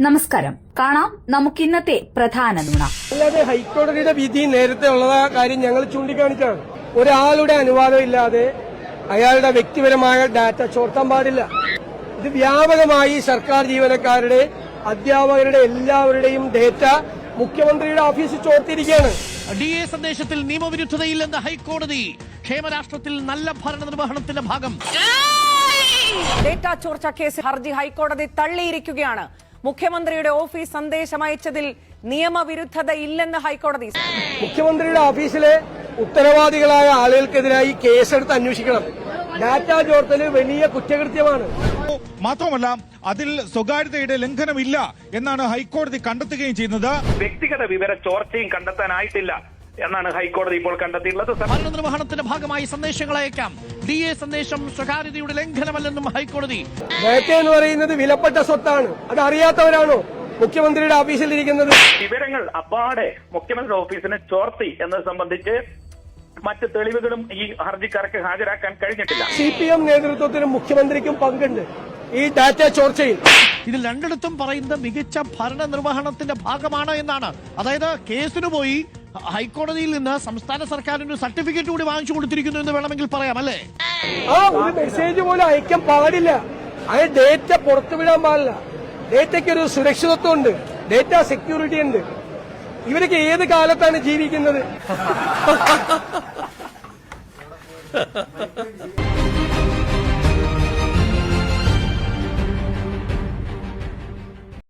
നമസ്കാരം. കാണാം നമുക്ക് ഇന്നത്തെ പ്രധാന നുണ. അല്ലാതെ ഹൈക്കോടതിയുടെ വിധി നേരത്തെ ഉള്ള കാര്യം ഞങ്ങൾ ചൂണ്ടിക്കാണിച്ചാണ്. ഒരാളുടെ അനുവാദം ഇല്ലാതെ അയാളുടെ വ്യക്തിപരമായ ഡാറ്റ ചോർത്താൻ പാടില്ല. ഇത് വ്യാപകമായി സർക്കാർ ജീവനക്കാരുടെ, അധ്യാപകരുടെ എല്ലാവരുടെയും ഡേറ്റ മുഖ്യമന്ത്രിയുടെ ഓഫീസിൽ ചോർത്തിയിരിക്കുകയാണ്. DA സന്ദേശത്തിൽ നിയമവിരുദ്ധതയില്ലെന്ന് ഹൈക്കോടതി. ക്ഷേമരാഷ്ട്രത്തിൽ നല്ല ഭരണനിർവഹണത്തിന്റെ ഭാഗം. ഡേറ്റ ചോർച്ച കേസ് ഹർജി ഹൈക്കോടതി തള്ളിയിരിക്കുകയാണ്. മുഖ്യമന്ത്രിയുടെ ഓഫീസ് സന്ദേശം അയച്ചതിൽ നിയമവിരുദ്ധത ഇല്ലെന്ന് ഹൈക്കോടതി. മുഖ്യമന്ത്രിയുടെ ഓഫീസിലെ ഉത്തരവാദികളായ ആളുകൾക്കെതിരായി കേസെടുത്ത് അന്വേഷിക്കണം. ഡാറ്റ ചോർത്തല് വലിയ കുറ്റകൃത്യമാണ്. മാത്രമല്ല അതിൽ സ്വകാര്യതയുടെ ലംഘനമില്ല എന്നാണ് ഹൈക്കോടതി കണ്ടെത്തുകയും ചെയ്യുന്നത്. വ്യക്തിഗത വിവര ചോർച്ചയും കണ്ടെത്താനായിട്ടില്ല എന്നാണ് ഹൈക്കോടതി ഇപ്പോൾ കണ്ടെത്തിയിട്ടുള്ളത്. ഭരണനിർവഹണത്തിന്റെ ഭാഗമായി സന്ദേശങ്ങൾ അയക്കാം. DA സന്ദേശം സ്വകാര്യതയുടെ ലംഘനമല്ലെന്നും ഹൈക്കോടതി. ഡാറ്റ എന്ന് പറയുന്നത് വിലപ്പെട്ട സ്വത്താണ്. അത് അറിയാത്തവരാണോ മുഖ്യമന്ത്രിയുടെ ഓഫീസിൽ ഇരിക്കുന്നത്? വിവരങ്ങൾ അപ്പാടെ മുഖ്യമന്ത്രി ഓഫീസിനെ ചോർത്തി എന്നത് സംബന്ധിച്ച് മറ്റ് തെളിവുകളും ഈ ഹർജിക്കാർക്ക് ഹാജരാക്കാൻ കഴിഞ്ഞിട്ടില്ല. CPM നേതൃത്വത്തിനും മുഖ്യമന്ത്രിക്കും പങ്കുണ്ട് ഈ ഡാറ്റ ചോർച്ചയിൽ. ഇതിൽ രണ്ടിടത്തും പറയുന്നത് മികച്ച ഭരണനിർവഹണത്തിന്റെ ഭാഗമാണ് എന്നാണ്. അതായത് കേസിന് പോയി ഹൈക്കോടതിയിൽ നിന്ന് സംസ്ഥാന സർക്കാരിന് സർട്ടിഫിക്കറ്റ് കൂടി വാങ്ങിച്ചു കൊടുത്തിരിക്കുന്നു എന്ന് വേണമെങ്കിൽ പറയാം, അല്ലേ? ഒരു മെസ്സേജ് പോലും അയക്കാൻ പാടില്ല. അത് ഡേറ്റ പുറത്തുവിടാൻ പാടില്ല. ഡേറ്റയ്ക്ക് ഒരു സുരക്ഷിതത്വം ഉണ്ട്, ഡേറ്റ സെക്യൂരിറ്റി ഉണ്ട്. ഇവരൊക്കെ ഏത് കാലത്താണ് ജീവിക്കുന്നത്?